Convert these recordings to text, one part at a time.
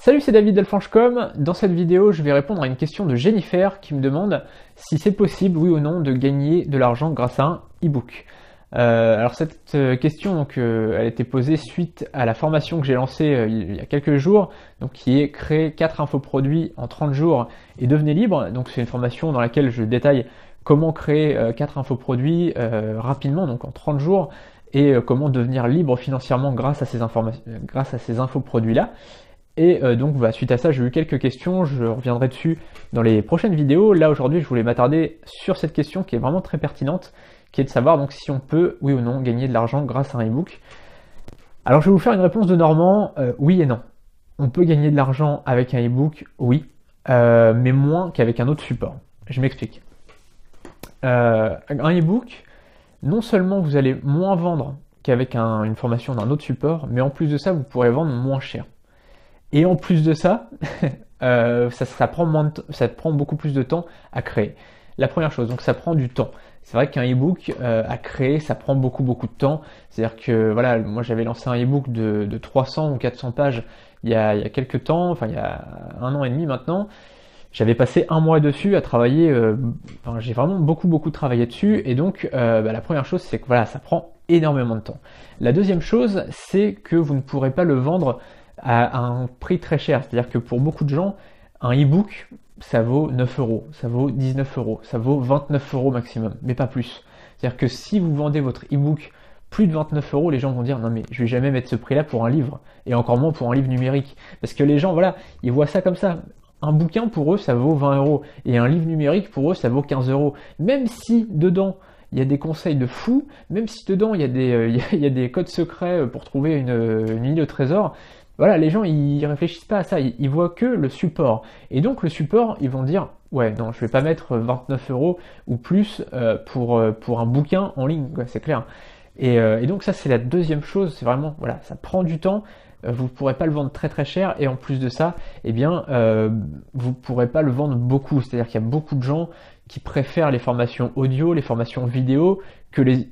Salut, c'est David d'Alfanchecom. Dans cette vidéo, je vais répondre à une question de Jennifer qui me demande si c'est possible, oui ou non, de gagner de l'argent grâce à un e-book. Alors cette question, donc, elle a été posée suite à la formation que j'ai lancée il y a quelques jours, donc qui est créer 4 infoproduits en 30 jours et devenez libre. Donc c'est une formation dans laquelle je détaille comment créer 4 infoproduits rapidement, donc en 30 jours, et comment devenir libre financièrement grâce à ces infoproduits-là. Et donc suite à ça, j'ai eu quelques questions, je reviendrai dessus dans les prochaines vidéos. Là aujourd'hui, je voulais m'attarder sur cette question qui est vraiment très pertinente, qui est de savoir donc si on peut, oui ou non, gagner de l'argent grâce à un e-book. Alors je vais vous faire une réponse de Normand, oui et non. On peut gagner de l'argent avec un e-book, oui, mais moins qu'avec un autre support. Je m'explique. Un e-book, non seulement vous allez moins vendre qu'avec une formation d'un autre support, mais en plus de ça, vous pourrez vendre moins cher. Et en plus de ça, ça prend beaucoup plus de temps à créer. La première chose, donc ça prend du temps. C'est vrai qu'un e-book à créer, ça prend beaucoup de temps. C'est-à-dire que voilà, moi j'avais lancé un e-book de 300 ou 400 pages il y a quelques temps, enfin il y a 1 an et demi maintenant. J'avais passé 1 mois dessus à travailler, j'ai vraiment beaucoup travaillé dessus, et donc la première chose c'est que voilà, ça prend énormément de temps. La deuxième chose, c'est que vous ne pourrez pas le vendre à un prix très cher, c'est-à-dire que pour beaucoup de gens, un e-book, ça vaut 9 euros, ça vaut 19 euros, ça vaut 29 euros maximum, mais pas plus. C'est-à-dire que si vous vendez votre e-book plus de 29 euros, les gens vont dire non mais je vais jamais mettre ce prix-là pour un livre, et encore moins pour un livre numérique. Parce que les gens, voilà, ils voient ça comme ça. Un bouquin pour eux ça vaut 20 euros, et un livre numérique pour eux ça vaut 15 euros. Même si dedans il y a des conseils de fou, même si dedans il y a des codes secrets pour trouver une île au trésor, voilà, les gens ils réfléchissent pas à ça, ils voient que le support. Et donc le support, ils vont dire ouais non, je vais pas mettre 29 euros ou plus pour un bouquin en ligne, c'est clair. Et donc ça c'est la deuxième chose, c'est vraiment voilà, ça prend du temps. Vous ne pourrez pas le vendre très cher, et en plus de ça, eh bien, vous ne pourrez pas le vendre beaucoup. C'est-à-dire qu'il y a beaucoup de gens qui préfèrent les formations audio, les formations vidéo que les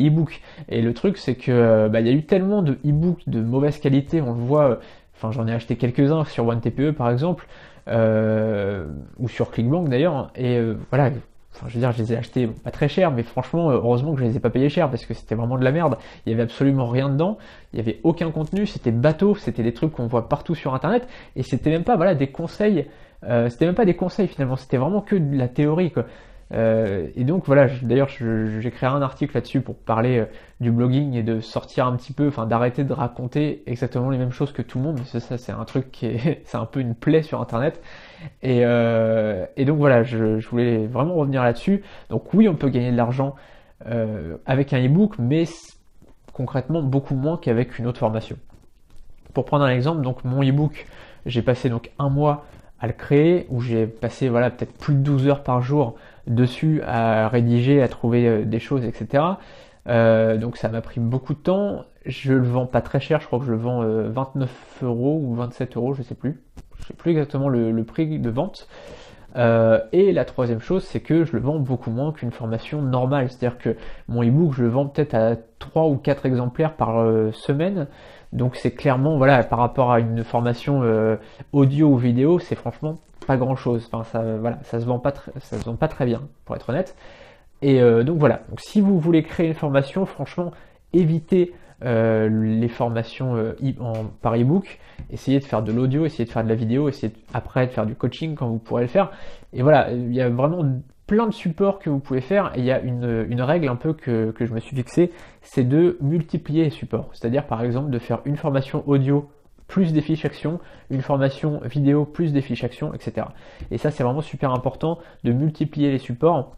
e-books. Et le truc, c'est que il y a eu tellement de e-books de mauvaise qualité, on le voit. Enfin, j'en ai acheté quelques-uns sur OneTPE par exemple, ou sur Clickbank d'ailleurs. Et voilà. Enfin, je veux dire, je les ai achetés pas très cher, mais franchement, heureusement que je les ai pas payés cher, parce que c'était vraiment de la merde. Il y avait absolument rien dedans, il y avait aucun contenu, c'était bateau, c'était des trucs qu'on voit partout sur internet, et c'était même pas des conseils, c'était même pas des conseils finalement, c'était vraiment que de la théorie quoi. Et donc voilà, d'ailleurs j'ai créé un article là-dessus pour parler du blogging et de sortir un petit peu, enfin d'arrêter de raconter exactement les mêmes choses que tout le monde, parce que ça c'est un truc qui est, c'est un peu une plaie sur internet. Et donc voilà, je voulais vraiment revenir là-dessus. Donc oui, on peut gagner de l'argent avec un e-book, mais concrètement beaucoup moins qu'avec une autre formation. Pour prendre un exemple, donc mon e-book, j'ai passé donc 1 mois à le créer, où j'ai passé voilà peut-être plus de 12 heures par jour dessus à rédiger, à trouver des choses, etc. Donc ça m'a pris beaucoup de temps. Je le vends pas très cher, je crois que je le vends 29 euros ou 27 euros, je sais plus exactement le prix de vente. Et la troisième chose, c'est que je le vends beaucoup moins qu'une formation normale. C'est-à-dire que mon e-book, je le vends peut-être à 3 ou 4 exemplaires par semaine. Donc c'est clairement, voilà, par rapport à une formation audio ou vidéo, c'est franchement pas grand-chose. Enfin, ça se vend pas très bien, pour être honnête. Et donc voilà. Donc si vous voulez créer une formation, franchement, évitez les formations par e-book, essayez de faire de l'audio, essayez de faire de la vidéo, essayez après de faire du coaching quand vous pourrez le faire. Et voilà, il y a vraiment plein de supports que vous pouvez faire, et il y a une règle un peu que je me suis fixée, c'est de multiplier les supports. C'est-à-dire par exemple de faire une formation audio plus des fiches actions, une formation vidéo plus des fiches actions, etc. Et ça c'est vraiment super important de multiplier les supports.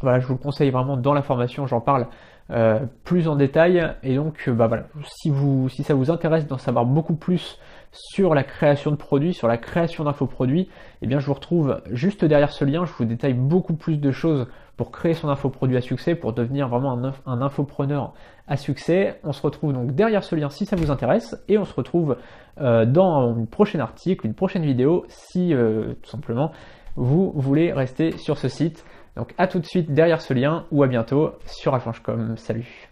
Voilà, je vous le conseille vraiment dans la formation, j'en parle plus en détail. Et donc voilà, si ça vous intéresse d'en savoir beaucoup plus sur la création de produits, sur la création d'infoproduits, eh bien je vous retrouve juste derrière ce lien. Je vous détaille beaucoup plus de choses pour créer son infoproduit à succès, pour devenir vraiment un infopreneur à succès. On se retrouve donc derrière ce lien si ça vous intéresse, et on se retrouve dans un prochain article, une prochaine vidéo, si tout simplement vous voulez rester sur ce site. Donc à tout de suite derrière ce lien, ou à bientôt sur Alfanchecom. Salut!